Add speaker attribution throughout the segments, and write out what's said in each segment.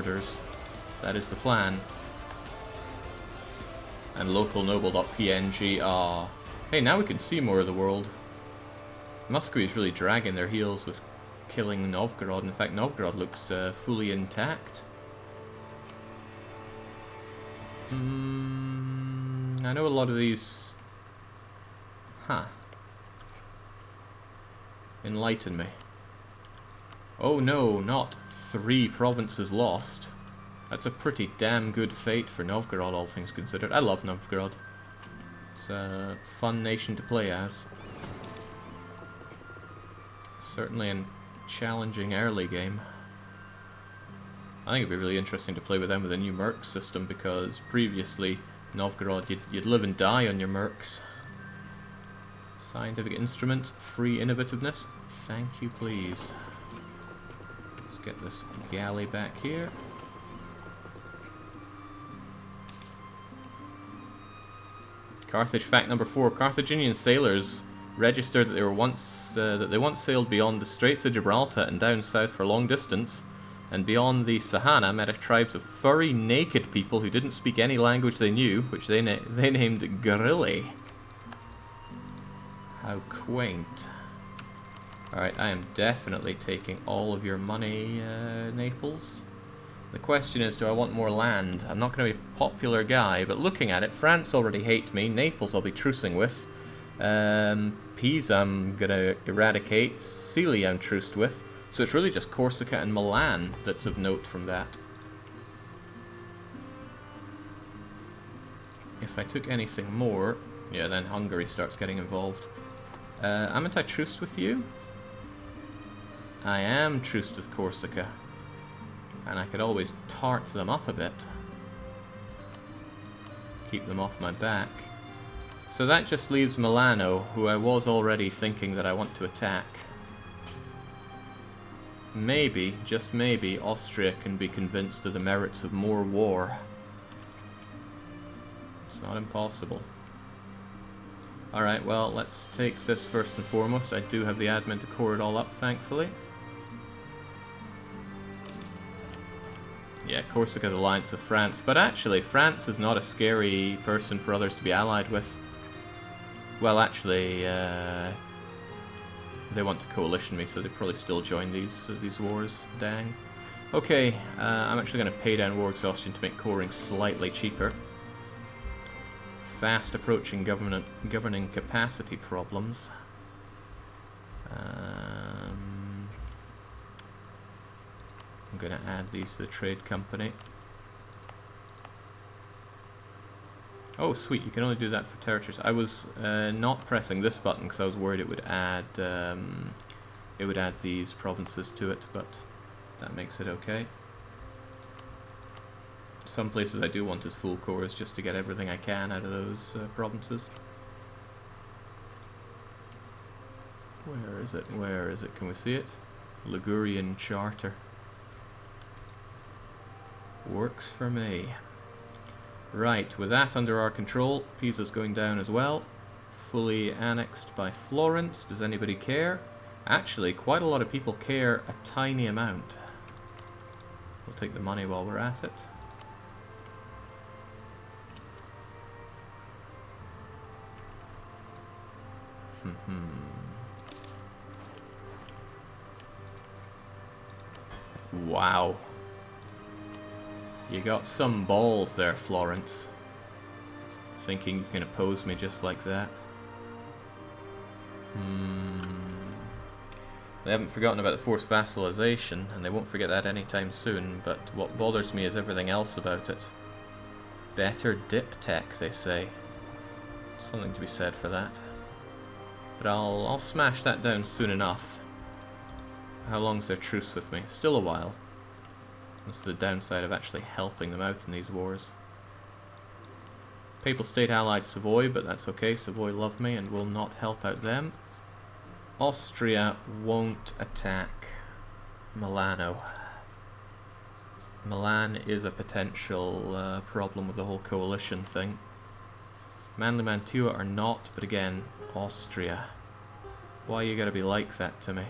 Speaker 1: borders. That is the plan. And localnoble.png, ah. Hey, now we can see more of the world. Muscovy's really dragging their heels with killing Novgorod. In fact, Novgorod looks fully intact. I know a lot of these... Huh. Enlighten me. Oh no, not 3 provinces lost. That's a pretty damn good fate for Novgorod, all things considered. I love Novgorod. It's a fun nation to play as. Certainly a challenging early game. I think it'd be really interesting to play with them with a new merc system, because previously, Novgorod, you'd live and die on your mercs. Scientific instrument, free innovativeness. Thank you, please. Let's get this galley back here. Carthage fact number 4. Carthaginian sailors registered that they once sailed beyond the Straits of Gibraltar and down south for a long distance, and beyond the Sahana met a tribes of furry, naked people who didn't speak any language they knew, which they named Guerrilli. How quaint. Alright, I am definitely taking all of your money, Naples. The question is, do I want more land? I'm not going to be a popular guy, but looking at it, France already hates me, Naples I'll be trucing with, Pisa I'm going to eradicate, Sicily I'm truced with, so it's really just Corsica and Milan that's of note from that. If I took anything more, yeah, then Hungary starts getting involved. Haven't I truced with you? I am truced with Corsica. And I could always tart them up a bit. Keep them off my back. So that just leaves Milano, who I was already thinking that I want to attack. Maybe, just maybe, Austria can be convinced of the merits of more war. It's not impossible. Alright, well, let's take this first and foremost. I do have the admin to core it all up, thankfully. Yeah, Corsica's alliance with France, but actually, France is not a scary person for others to be allied with. Well, actually, they want to coalition me, so they probably still join these wars. Dang. Okay, I'm actually going to pay down war exhaustion to make coring slightly cheaper. Fast approaching governing capacity problems. I'm going to add these to the trade company. Oh, sweet! You can only do that for territories. I was not pressing this button because I was worried it would add these provinces to it, but that makes it okay. Some places I do want as full cores just to get everything I can out of those provinces. Where is it? Where is it? Can we see it? Ligurian Charter. Works for me. Right, with that under our control, Pisa's going down as well. Fully annexed by Florence. Does anybody care? Actually, quite a lot of people care a tiny amount. We'll take the money while we're at it. Wow. You got some balls there, Florence. Thinking you can oppose me just like that. They haven't forgotten about the forced vassalization, and they won't forget that anytime soon, but what bothers me is everything else about it. Better dip tech, they say. Something to be said for that. But I'll smash that down soon enough. How long's their truce with me? Still a while. This is the downside of actually helping them out in these wars. Papal State allied Savoy, but that's okay. Savoy love me and will not help out them. Austria won't attack Milano. Milan is a potential problem with the whole coalition thing. Manly Mantua are not, but again, Austria. Why you gotta be like that to me?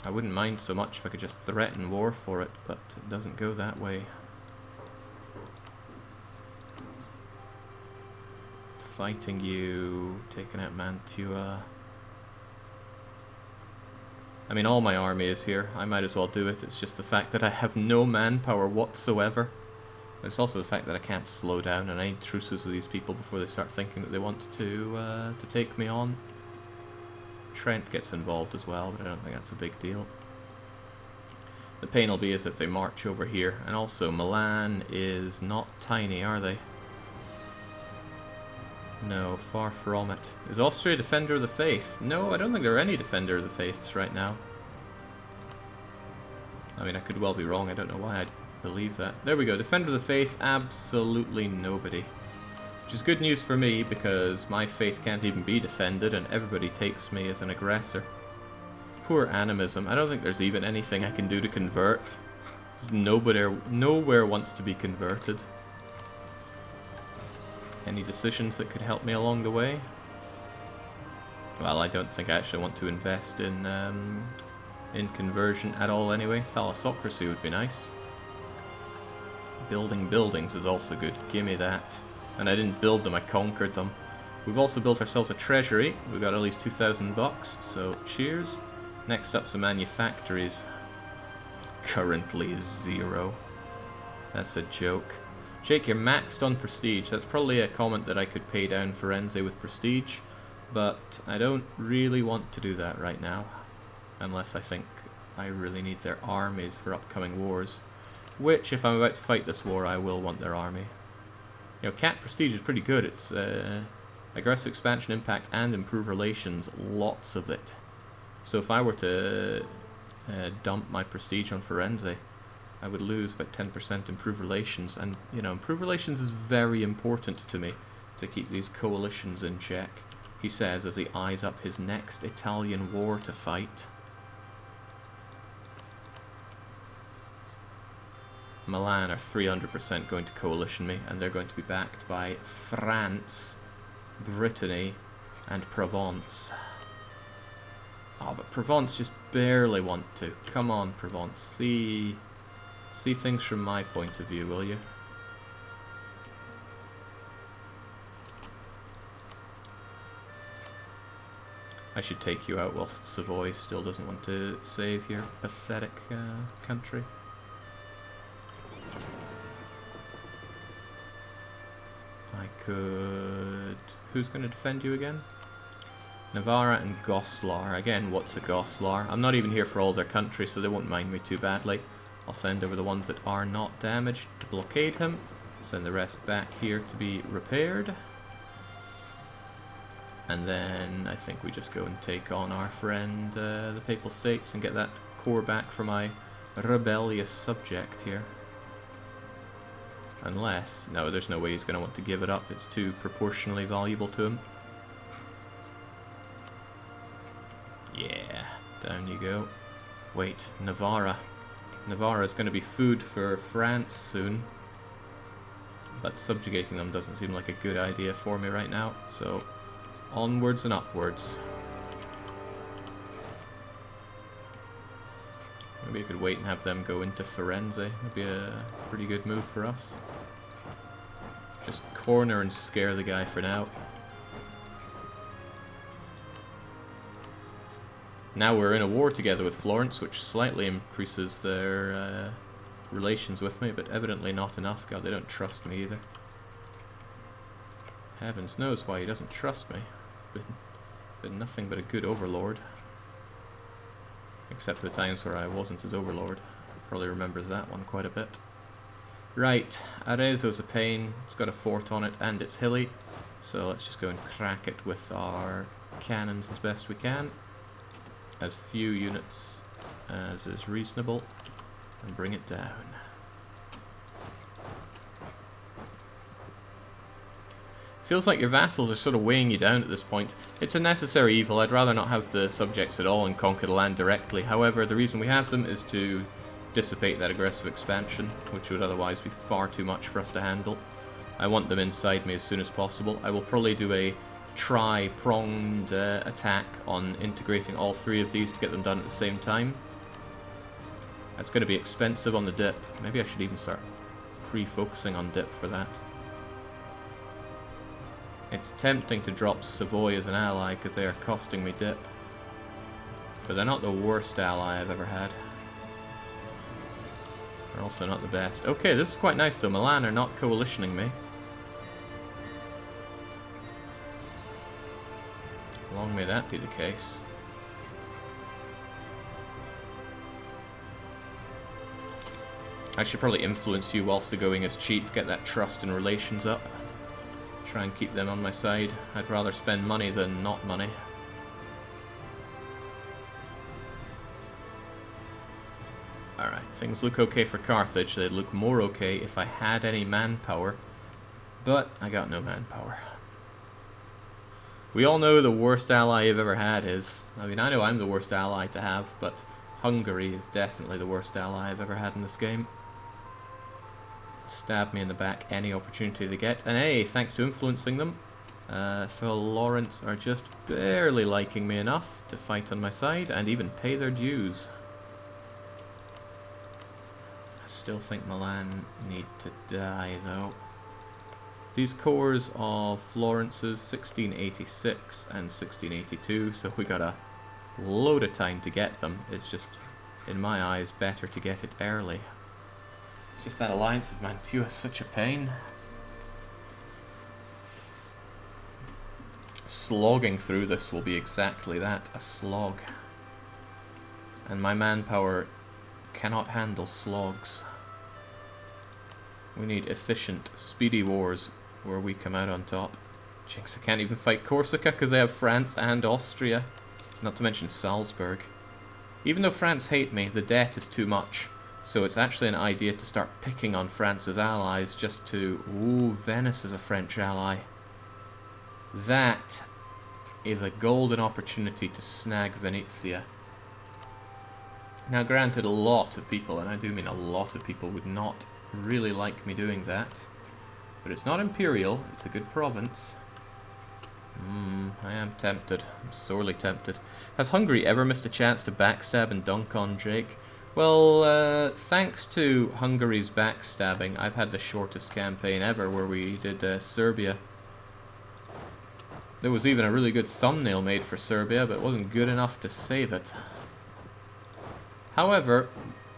Speaker 1: I wouldn't mind so much if I could just threaten war for it, but it doesn't go that way. Fighting you, taking out Mantua. I mean, all my army is here. I might as well do it. It's just the fact that I have no manpower whatsoever. It's also the fact that I can't slow down, and I need truces with these people before they start thinking that they want to take me on. Trent gets involved as well, but I don't think that's a big deal. The pain will be as if they march over here. And also, Milan is not tiny, are they? No, far from it. Is Austria a defender of the faith? No, I don't think there are any defender of the faiths right now. I mean, I could well be wrong. I don't know why I believe that. There we go. Defender of the faith, absolutely nobody. Which is good news for me, because my faith can't even be defended, and everybody takes me as an aggressor. Poor animism. I don't think there's even anything I can do to convert. Nowhere wants to be converted. Any decisions that could help me along the way? Well, I don't think I actually want to invest in conversion at all anyway. Thalassocracy would be nice. Building buildings is also good. Gimme that. And I didn't build them, I conquered them. We've also built ourselves a treasury. We've got at least 2,000 bucks, so cheers. Next up, some manufactories. Currently 0. That's a joke. Jake, you're maxed on prestige. That's probably a comment that I could pay down Firenze with prestige, but I don't really want to do that right now, unless I think I really need their armies for upcoming wars, which, if I'm about to fight this war, I will want their army. You know, Cat prestige is pretty good. It's aggressive expansion, impact, and improve relations. Lots of it. So if I were to dump my prestige on Firenze, I would lose about 10% improve relations, and you know, improve relations is very important to me to keep these coalitions in check, he says as he eyes up his next Italian war to fight. Milan are 300% going to coalition me, and they're going to be backed by France, Brittany, and Provence. Oh, but Provence just barely want to. Come on, Provence, see things from my point of view, will you? I should take you out whilst Savoy still doesn't want to save your pathetic country. I could... Who's going to defend you again? Navarra and Goslar. Again, what's a Goslar? I'm not even here for all their country, so they won't mind me too badly. I'll send over the ones that are not damaged to blockade him. Send the rest back here to be repaired. And then I think we just go and take on our friend, the Papal States, and get that core back for my rebellious subject here. Unless... no, there's no way he's going to want to give it up. It's too proportionally valuable to him. Yeah, down you go. Wait, Navarra. Navarra is going to be food for France soon. But subjugating them doesn't seem like a good idea for me right now. So, onwards and upwards. Maybe I could wait and have them go into Firenze. That'd be a pretty good move for us. Just corner and scare the guy for now. Now we're in a war together with Florence, which slightly increases their relations with me, but evidently not enough. God, they don't trust me either. Heavens knows why he doesn't trust me. Been nothing but a good overlord. Except for the times where I wasn't his overlord. Probably remembers that one quite a bit. Right, Arezzo's a pain. It's got a fort on it, and it's hilly. So let's just go and crack it with our cannons as best we can. As few units as is reasonable, and bring it down. Feels like your vassals are sort of weighing you down at this point. It's a necessary evil. I'd rather not have the subjects at all and conquer the land directly. However, the reason we have them is to dissipate that aggressive expansion, which would otherwise be far too much for us to handle. I want them inside me as soon as possible. I will probably do a tri-pronged attack on integrating all three of these to get them done at the same time. That's going to be expensive on the dip. Maybe I should even start pre-focusing on dip for that. It's tempting to drop Savoy as an ally because they are costing me dip. But they're not the worst ally I've ever had. They're also not the best. Okay, this is quite nice though. Milan are not coalitioning me. Long may that be the case. I should probably influence you whilst the going is cheap, get that trust and relations up. Try and keep them on my side. I'd rather spend money than not money. Alright, things look okay for Carthage. They'd look more okay if I had any manpower. But I got no manpower. We all know the worst ally I've ever had is... I mean, I know I'm the worst ally to have, but Hungary is definitely the worst ally I've ever had in this game. Stab me in the back any opportunity they get. And hey, thanks to influencing them, Phil Lawrence are just barely liking me enough to fight on my side and even pay their dues. I still think Milan need to die though. These cores of Florence's 1686 and 1682, so we got a load of time to get them. It's just, in my eyes, better to get it early. It's just that alliance with Mantua is such a pain. Slogging through this will be exactly that, a slog. And my manpower cannot handle slogs. We need efficient, speedy wars where we come out on top. Jinx, I can't even fight Corsica because they have France and Austria. Not to mention Salzburg. Even though France hate me, the debt is too much. So it's actually an idea to start picking on France's allies just to... Ooh, Venice is a French ally. That is a golden opportunity to snag Venezia. Now granted, a lot of people, and I do mean a lot of people, would not really like me doing that. But it's not imperial, it's a good province. I am tempted. I'm sorely tempted. Has Hungary ever missed a chance to backstab and dunk on Jake? Well, thanks to Hungary's backstabbing, I've had the shortest campaign ever where we did Serbia. There was even a really good thumbnail made for Serbia, but it wasn't good enough to save it. However,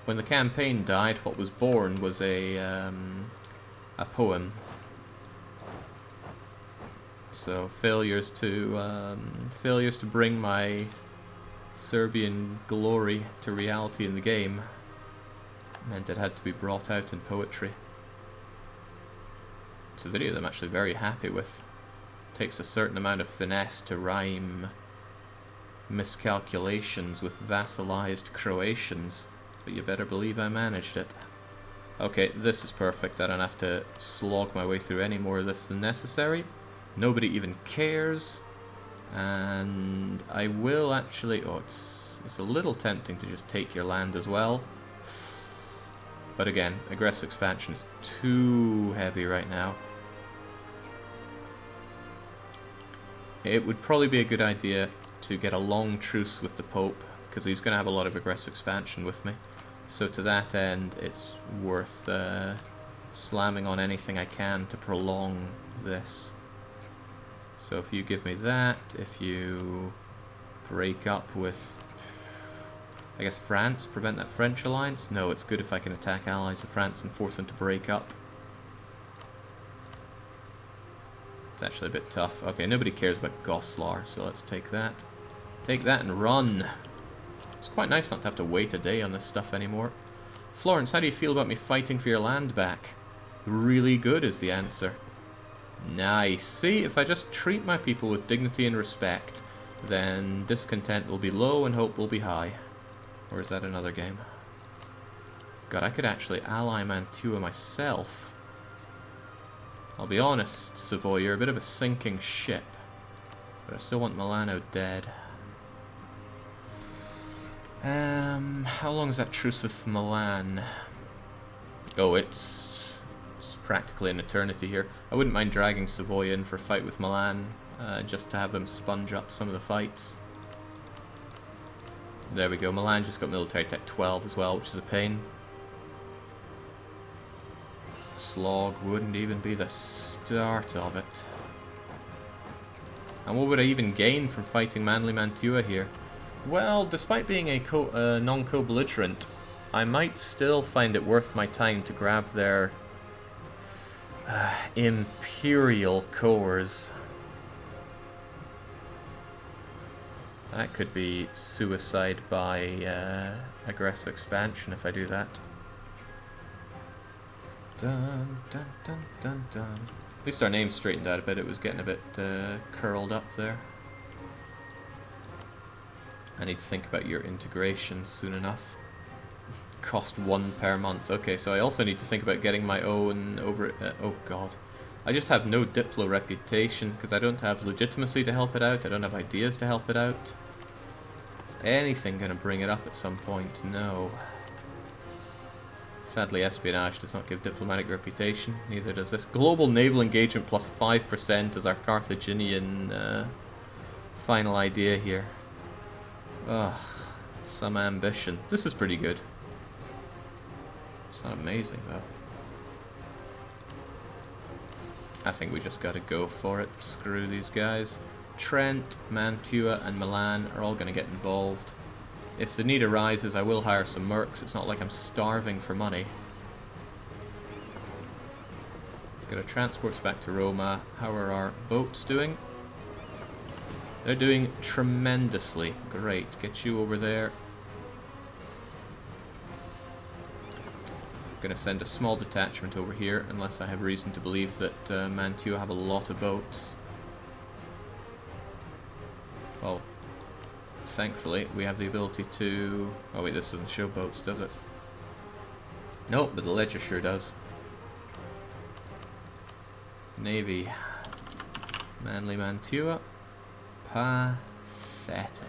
Speaker 1: when the campaign died, what was born was a poem. So failures to bring my Serbian glory to reality in the game meant it had to be brought out in poetry. It's a video that I'm actually very happy with. It takes a certain amount of finesse to rhyme miscalculations with vassalized Croatians, but you better believe I managed it. Okay, this is perfect. I don't have to slog my way through any more of this than necessary. Nobody even cares. And I will actually... Oh, it's a little tempting to just take your land as well. But again, aggressive expansion is too heavy right now. It would probably be a good idea to get a long truce with the Pope, because he's going to have a lot of aggressive expansion with me. So to that end, it's worth slamming on anything I can to prolong this. So if you give me that, if you break up with, I guess, France, prevent that French alliance? No, it's good if I can attack allies of France and force them to break up. It's actually a bit tough. Okay, nobody cares about Goslar, so let's take that. Take that and run. It's quite nice not to have to wait a day on this stuff anymore. Florence, how do you feel about me fighting for your land back? Really good is the answer. Nice. See, if I just treat my people with dignity and respect, then discontent will be low and hope will be high. Or is that another game? God, I could actually ally Mantua myself. I'll be honest, Savoy, you're a bit of a sinking ship. But I still want Milano dead. How long is that truce with Milan? Oh, it's practically an eternity here. I wouldn't mind dragging Savoy in for a fight with Milan, just to have them sponge up some of the fights. There we go. Milan just got military tech 12 as well, which is a pain. Slog wouldn't even be the start of it. And what would I even gain from fighting Manly Mantua here? Well, despite being a non-co-belligerent, I might still find it worth my time to grab their Imperial cores. That could be suicide by aggressive expansion if I do that. Dun, dun, dun, dun, dun. At least our name straightened out a bit. It was getting a bit curled up there. I need to think about your integration soon enough. Cost 1 per month. Okay, so I also need to think about getting my own over... oh god. I just have no Diplo reputation because I don't have legitimacy to help it out. I don't have ideas to help it out. Is anything going to bring it up at some point? No. Sadly, espionage does not give diplomatic reputation. Neither does this. Global naval engagement plus 5% is our Carthaginian final idea here. Ugh, some ambition. This is pretty good. It's not amazing, though. I think we just gotta go for it. Screw these guys. Trent, Mantua, and Milan are all gonna get involved. If the need arises, I will hire some mercs. It's not like I'm starving for money. Got our transports back to Roma. How are our boats doing? They're doing tremendously. Great. Get you over there. Gonna send a small detachment over here, unless I have reason to believe that Mantua have a lot of boats. Well, thankfully, we have the ability to... oh wait, this doesn't show boats, does it? Nope, but the ledger sure does. Navy. Manly Mantua. Pathetic.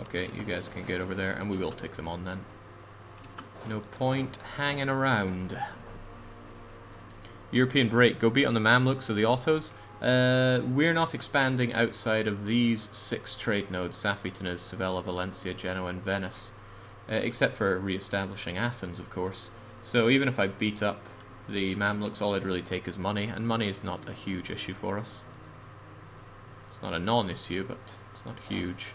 Speaker 1: Okay, you guys can get over there, and we will take them on then. No point hanging around. European break. Go beat on the Mamluks or the Ottos. We're not expanding outside of these 6 trade nodes, Safi, Tunis, Sevilla, Valencia, Genoa, and Venice. Except for re-establishing Athens, of course. So even if I beat up the Mamluks, all I'd really take is money, and money is not a huge issue for us. It's not a non-issue, but it's not huge.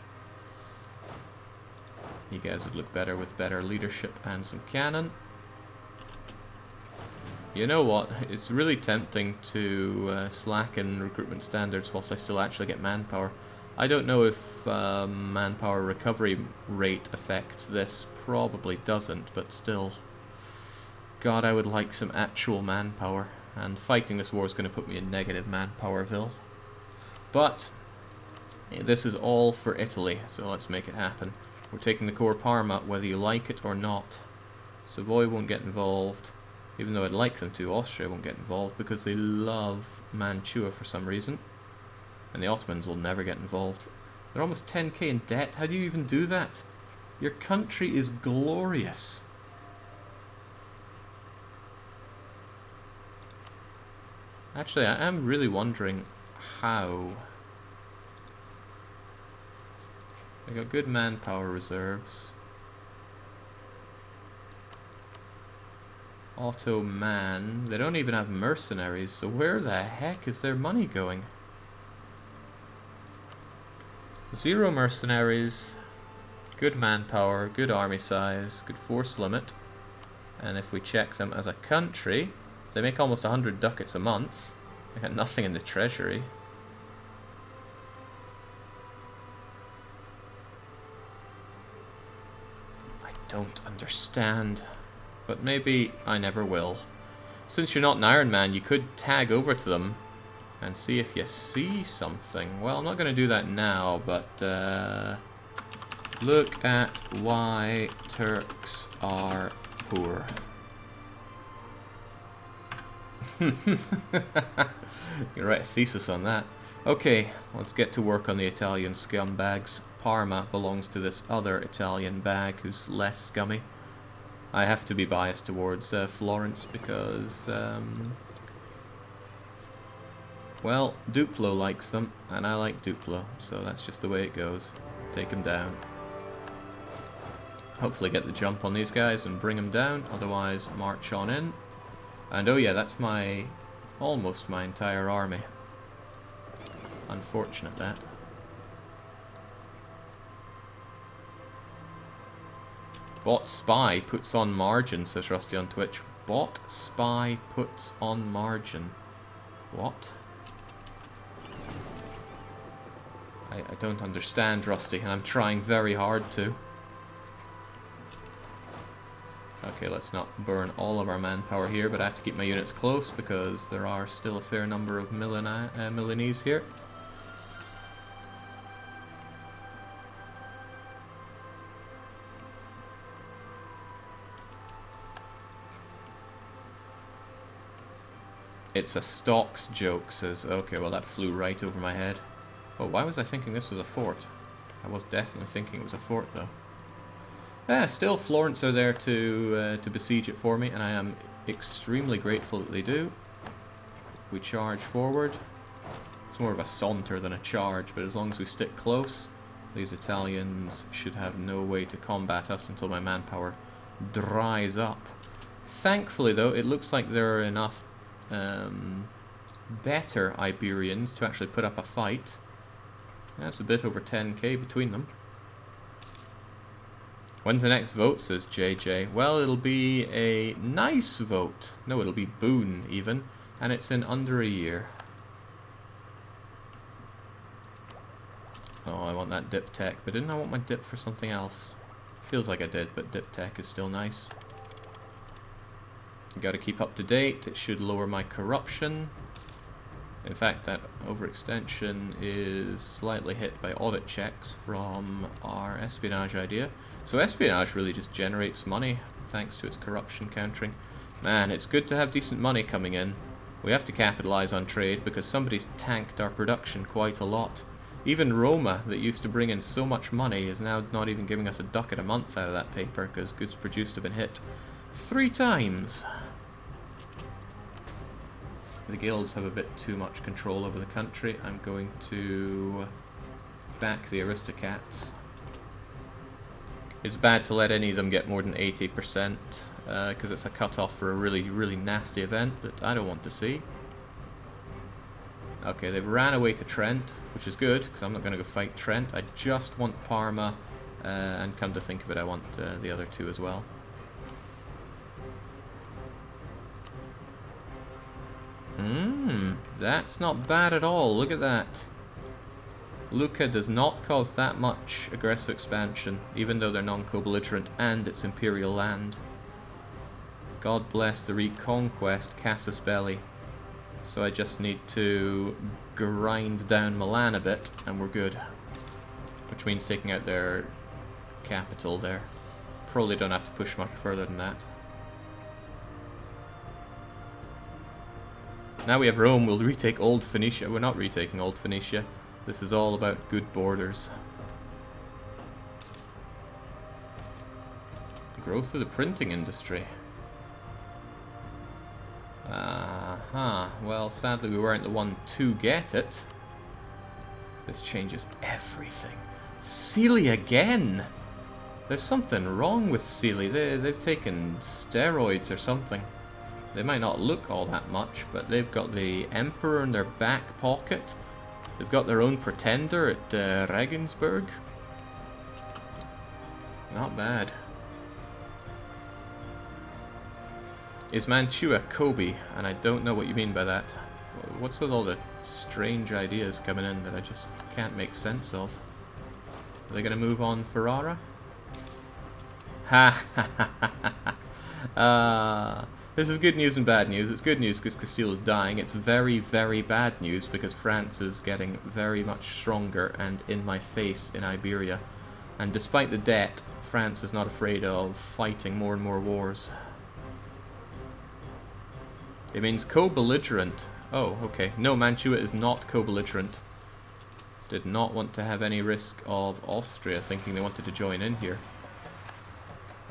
Speaker 1: You guys would look better with better leadership and some cannon. You know what? It's really tempting to slacken recruitment standards whilst I still actually get manpower. I don't know if manpower recovery rate affects this. Probably doesn't, but still. God, I would like some actual manpower. And fighting this war is going to put me in negative manpowerville. But this is all for Italy, so let's make it happen. We're taking the core Parma, whether you like it or not. Savoy won't get involved. Even though I'd like them to, Austria won't get involved because they love Mantua for some reason. And the Ottomans will never get involved. They're almost 10k in debt. How do you even do that? Your country is glorious. Actually, I am really wondering how. They got good manpower reserves. Ottoman. They don't even have mercenaries, so where the heck is their money going? 0 mercenaries, good manpower, good army size, good force limit. And if we check them as a country, they make almost 100 ducats a month. They got nothing in the treasury. I don't understand. But maybe I never will. Since you're not an Iron Man, you could tag over to them and see if you see something. Well, I'm not going to do that now, but look at why Turks are poor. You can write a thesis on that. Okay, let's get to work on the Italian scumbags. Parma belongs to this other Italian bag who's less scummy. I have to be biased towards Florence because, well, Duplo likes them, and I like Duplo, so that's just the way it goes. Take him down. Hopefully get the jump on these guys and bring them down, otherwise march on in. And oh yeah, that's almost my entire army. Unfortunate that. Bot spy puts on margin, says Rusty on Twitch. Bot spy puts on margin. What? I don't understand, Rusty, and I'm trying very hard to. Okay, let's not burn all of our manpower here, but I have to keep my units close because there are still a fair number of Milanese here. It's a stocks joke, says... Okay, well that flew right over my head. Oh, why was I thinking this was a fort? I was definitely thinking it was a fort, though. Still, Florence are there to besiege it for me, and I am extremely grateful that they do. We charge forward. It's more of a saunter than a charge, but as long as we stick close, these Italians should have no way to combat us until my manpower dries up. Thankfully, though, it looks like there are enough better Iberians to actually put up a fight. That's a bit over 10k between them. When's the next vote, says JJ? Well, it'll be a nice vote. No, it'll be Boone, even. And it's in under a year. Oh, I want that dip tech. But didn't I want my dip for something else? Feels like I did, but dip tech is still nice. Got to keep up to date. It should lower my corruption. In fact, that overextension is slightly hit by audit checks from our espionage idea. So espionage really just generates money thanks to its corruption countering. Man, it's good to have decent money coming in. We have to capitalize on trade because somebody's tanked our production quite a lot. Even Roma, that used to bring in so much money, is now not even giving us a ducat a month out of that paper because goods produced have been hit 3 times. The guilds have a bit too much control over the country. I'm going to back the aristocrats. It's bad to let any of them get more than 80%, because it's a cut-off for a really, really nasty event that I don't want to see. Okay, they've ran away to Trent, which is good, because I'm not going to go fight Trent. I just want Parma, and come to think of it, I want the other 2 as well. That's not bad at all. Look at that. Lucca does not cause that much aggressive expansion, even though they're non-co-belligerent and it's imperial land. God bless the reconquest, Casus Belli. So I just need to grind down Milan a bit, and we're good. Which means taking out their capital there. Probably don't have to push much further than that. Now we have Rome, we'll retake Old Phoenicia. We're not retaking Old Phoenicia. This is all about good borders. Growth of the printing industry. Well, sadly we weren't the one to get it. This changes everything. Sealy again! There's something wrong with Sealy. They've taken steroids or something. They might not look all that much, but they've got the Emperor in their back pocket. They've got their own pretender at Regensburg. Not bad. Is Mantua Kobe? And I don't know what you mean by that. What's with all the strange ideas coming in that I just can't make sense of? Are they going to move on Ferrara? Ha ha ha ha. This is good news and bad news. It's good news because Castile is dying. It's very, very bad news because France is getting very much stronger and in my face in Iberia. And despite the debt, France is not afraid of fighting more and more wars. It means co-belligerent. Oh, okay. No, Mantua is not co-belligerent. Did not want to have any risk of Austria thinking they wanted to join in here.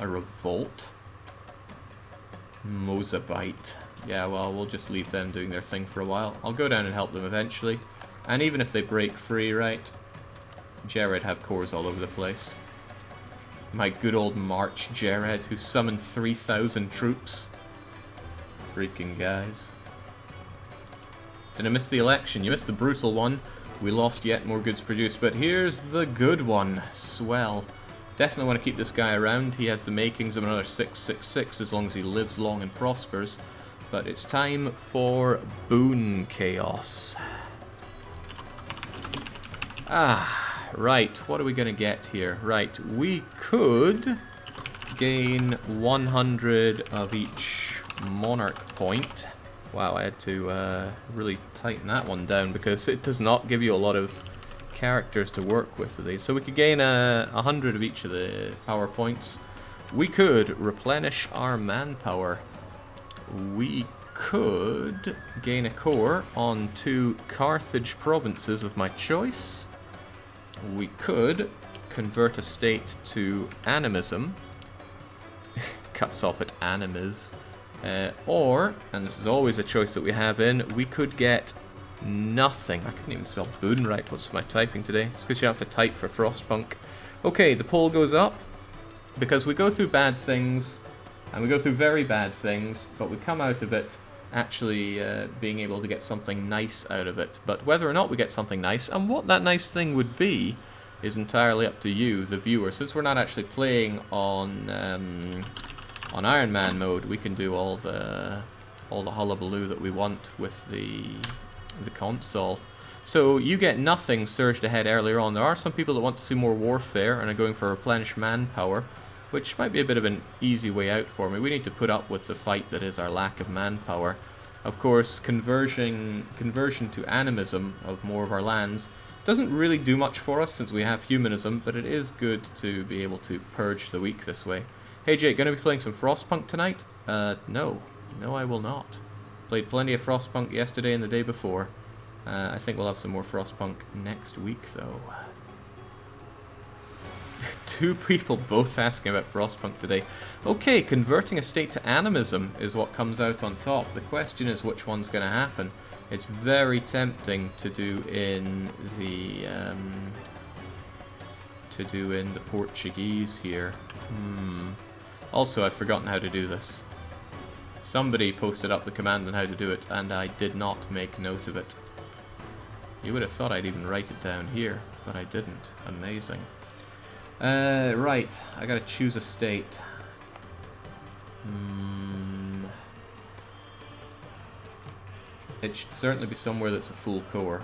Speaker 1: A revolt? Mozabite. Yeah, well, we'll just leave them doing their thing for a while. I'll go down and help them eventually. And even if they break free, right, Jared have cores all over the place. My good old March Jared, who summoned 3,000 troops. Freaking guys. Did I miss the election? You missed the brutal one. We lost yet more goods produced, but here's the good one. Swell. Definitely want to keep this guy around. He has the makings of another 666 as long as he lives long and prospers. But it's time for Boon Chaos. Right, what are we going to get here? Right, we could gain 100 of each monarch point. Wow, I had to really tighten that one down because it does not give you a lot of characters to work with these. So we could gain 100 of each of the power points. We could replenish our manpower. We could gain a core on 2 Carthage provinces of my choice. We could convert a state to animism. Cuts off at animis. Or, and this is always a choice that we have in, we could get nothing. I couldn't even spell boon right. What's my typing today? It's because you have to type for Frostpunk. Okay, the poll goes up because we go through bad things, and we go through very bad things, but we come out of it actually being able to get something nice out of it. But whether or not we get something nice, and what that nice thing would be, is entirely up to you, the viewer. Since we're not actually playing on Iron Man mode, we can do all the hullabaloo that we want with the console. So you get nothing surged ahead earlier on. There are some people that want to see more warfare and are going for replenished manpower, which might be a bit of an easy way out for me. We need to put up with the fight that is our lack of manpower. Of course, conversion to animism of more of our lands doesn't really do much for us since we have humanism, but it is good to be able to purge the weak this way. Hey Jake, gonna be playing some Frostpunk tonight? No. No, I will not. Played plenty of Frostpunk yesterday and the day before. I think we'll have some more Frostpunk next week, though. 2 people both asking about Frostpunk today. Okay, converting a state to animism is what comes out on top. The question is which one's going to happen. It's very tempting to do in the Portuguese here. Also, I've forgotten how to do this. Somebody posted up the command on how to do it, and I did not make note of it. You would have thought I'd even write it down here, but I didn't. Amazing. Right, I gotta choose a state. It should certainly be somewhere that's a full core.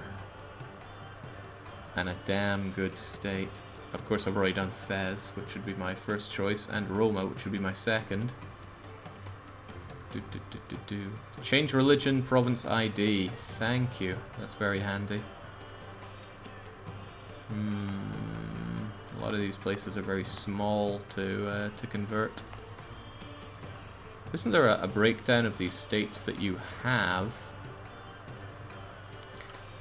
Speaker 1: And a damn good state. Of course, I've already done Fez, which would be my first choice, and Roma, which would be my second. Change religion, province ID. Thank you. That's very handy. A lot of these places are very small to convert. Isn't there a breakdown of these states that you have?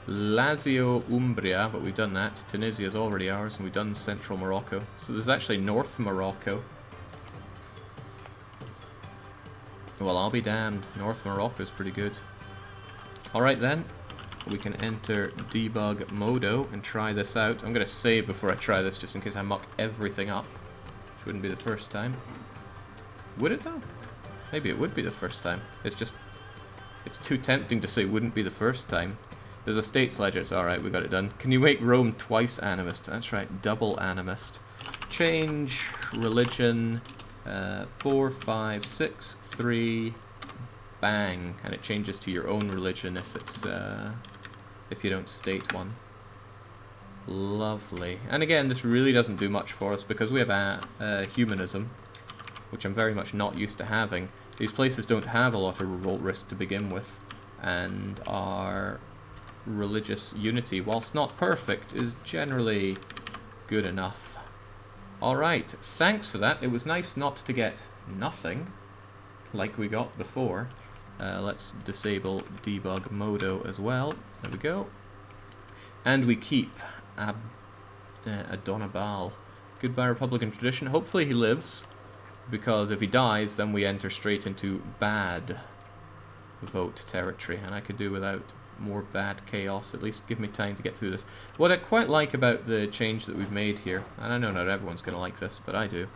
Speaker 1: Lazio, Umbria, but we've done that. Tunisia is already ours, and we've done central Morocco. So there's actually North Morocco. Well, I'll be damned. North Morocco is pretty good. Alright then. We can enter debug modo and try this out. I'm going to save before I try this just in case I muck everything up. Which wouldn't be the first time. Would it though? Maybe it would be the first time. It's too tempting to say wouldn't be the first time. There's a states ledger. It's alright, we got it done. Can you make Rome twice animist? That's right, double animist. Change religion 4, 5, 6, 3, bang, and it changes to your own religion if it's if you don't state one. Lovely. And again, this really doesn't do much for us because we have humanism, which I'm very much not used to having. These places don't have a lot of revolt risk to begin with, and our religious unity, whilst not perfect, is generally good enough. Alright, thanks for that. It was nice not to get nothing like we got before. Let's disable debug modo as well. There we go. And we keep Adonabal. Goodbye Republican tradition. Hopefully he lives, because if he dies, then we enter straight into bad vote territory, and I could do without more bad chaos. At least give me time to get through this. What I quite like about the change that we've made here, and I know not everyone's going to like this, but I do,